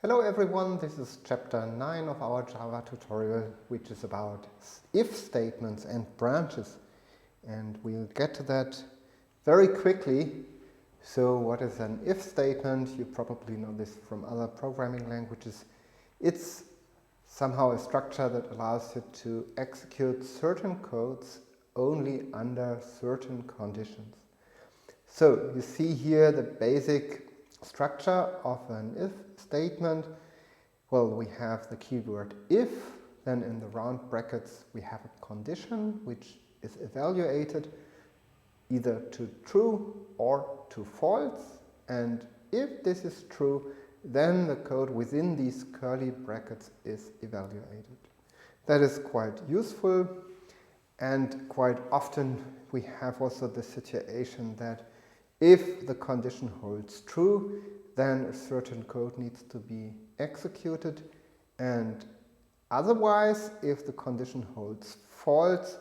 Hello everyone, this is chapter 9 of our Java tutorial, which is about if statements and branches. And we'll get to that very quickly. So what is an if statement? You probably know this from other programming languages. It's somehow a structure that allows you to execute certain codes only under certain conditions. So you see here the basic structure of an if statement. Well, we have the keyword if, then in the round brackets we have a condition which is evaluated either to true or to false, and if this is true, then the code within these curly brackets is evaluated. That is quite useful, and quite often we have also the situation that if the condition holds true, then a certain code needs to be executed, and otherwise, if the condition holds false,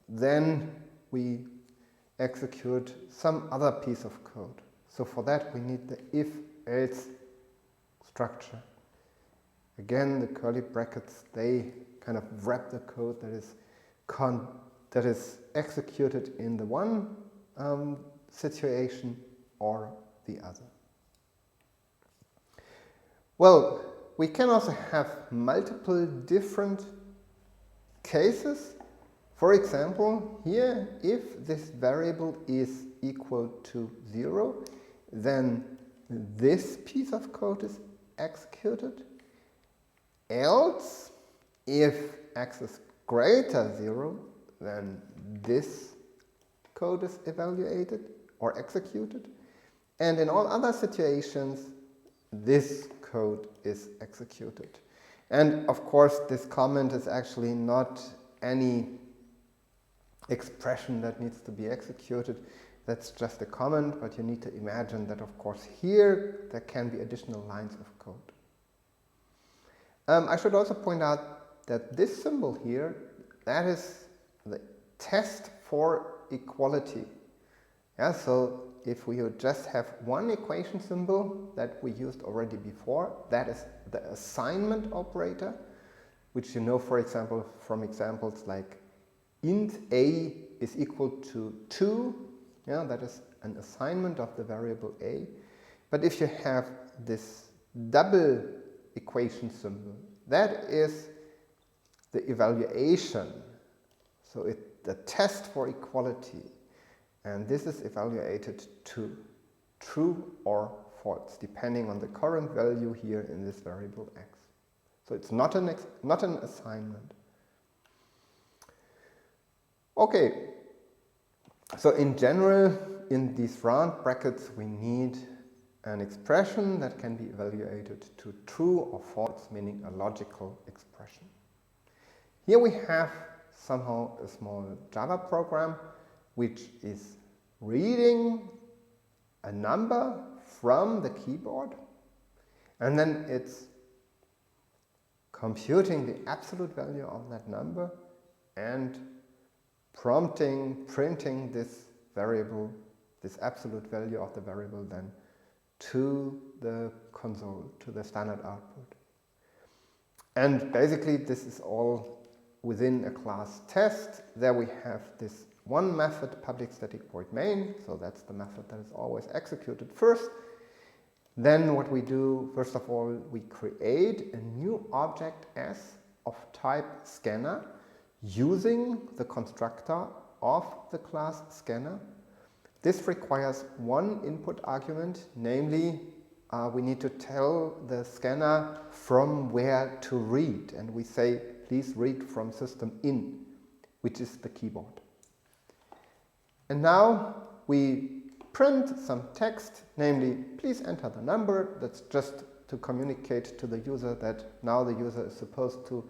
then we execute some other piece of code. So for that we need the if-else structure. Again, the curly brackets, they kind of wrap the code that is executed in the one situation or the other. Well, we can also have multiple different cases. For example, here, if this variable is equal to 0, then this piece of code is executed. Else, if x is greater 0, then this code is evaluated or executed. And in all other situations, this code is executed. And of course, this comment is actually not any expression that needs to be executed. That's just a comment, but you need to imagine that, of course, here there can be additional lines of code. I should also point out that this symbol here, that is the test for equality. Yeah, so if we would just have one equation symbol that we used already before, that is the assignment operator, which you know, for example, from examples like int a is equal to 2, yeah, that is an assignment of the variable a. But if you have this double equation symbol, that is the evaluation, so the test for equality, and this is evaluated to true or false, depending on the current value here in this variable x. So it's not an assignment. Okay, so in general, in these round brackets, we need an expression that can be evaluated to true or false, meaning a logical expression. Here we have somehow a small Java program which is reading a number from the keyboard, and then it's computing the absolute value of that number and printing this variable, this absolute value of the variable then to the console, to the standard output. And basically this is all within a class test. There we have this one method, public static void main, so that's the method that is always executed first. Then what we do, first of all, we create a new object S of type scanner using the constructor of the class scanner. This requires one input argument, namely we need to tell the scanner from where to read, and we say please read from system in, which is the keyboard. And now we print some text, namely please enter the number. That's just to communicate to the user that now the user is supposed to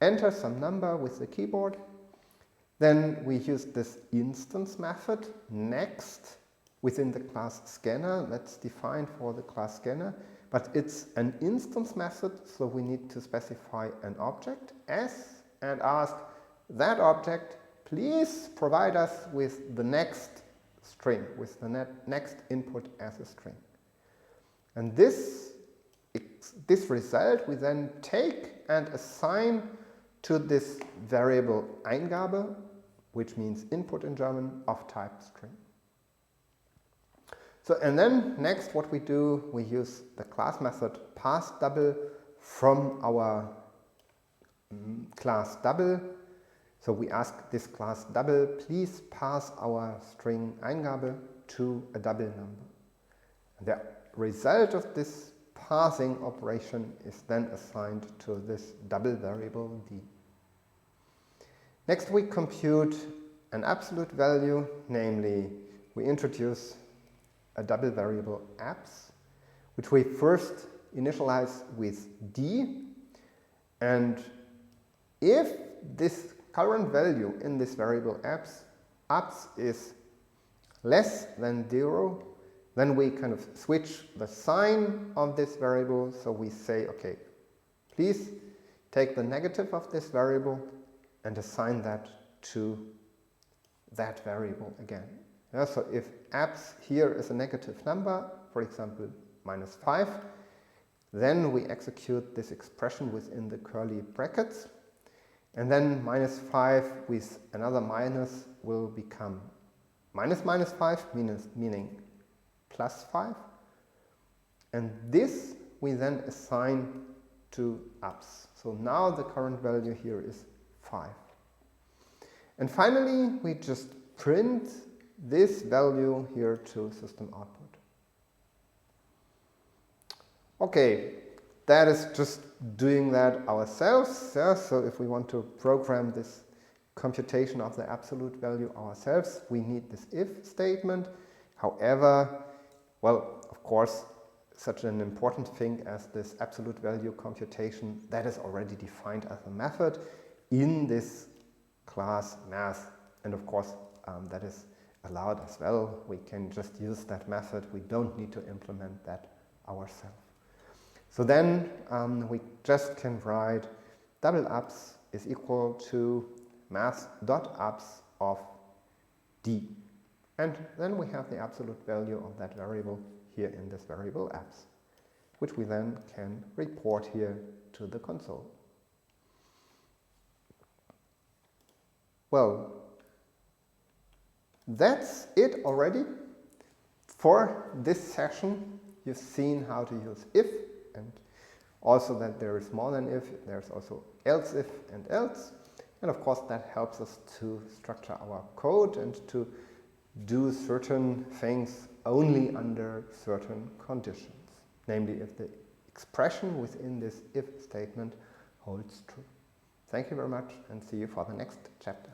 enter some number with the keyboard. Then we use this instance method next within the class scanner. That's defined for the class scanner, but it's an instance method, so we need to specify an object S and ask that object, please provide us with the next string, with the next input as a string. And this this result we then take and assign to this variable Eingabe, which means input in German, of type string. So, and then next what we do, we use the class method passDouble from our class double. So we ask this class double, please pass our string Eingabe to a double number. And the result of this passing operation is then assigned to this double variable d. Next we compute an absolute value, namely we introduce a double variable abs, which we first initialize with d, and if this current value in this variable abs is less than 0, then we kind of switch the sign of this variable. So we say, okay, please take the negative of this variable and assign that to that variable again. Yeah, so if abs here is a negative number, for example -5, then we execute this expression within the curly brackets, and then -5 with another minus will become -5, meaning +5, and this we then assign to abs. So now the current value here is 5. And finally we just print this value here to system output. Okay, that is just doing that ourselves. Yeah? So if we want to program this computation of the absolute value ourselves, we need this if statement. However, well, of course, such an important thing as this absolute value computation, that is already defined as a method in this class math. And of course, that is allowed as well. We can just use that method. We don't need to implement that ourselves. So then we just can write double abs is equal to math.abs of d. And then we have the absolute value of that variable here in this variable abs, which we then can report here to the console. Well, that's it already for this session. You've seen how to use if, and also that there is more than if, there's also else if and else. And of course that helps us to structure our code and to do certain things only under certain conditions, namely if the expression within this if statement holds true. Thank you very much and see you for the next chapter.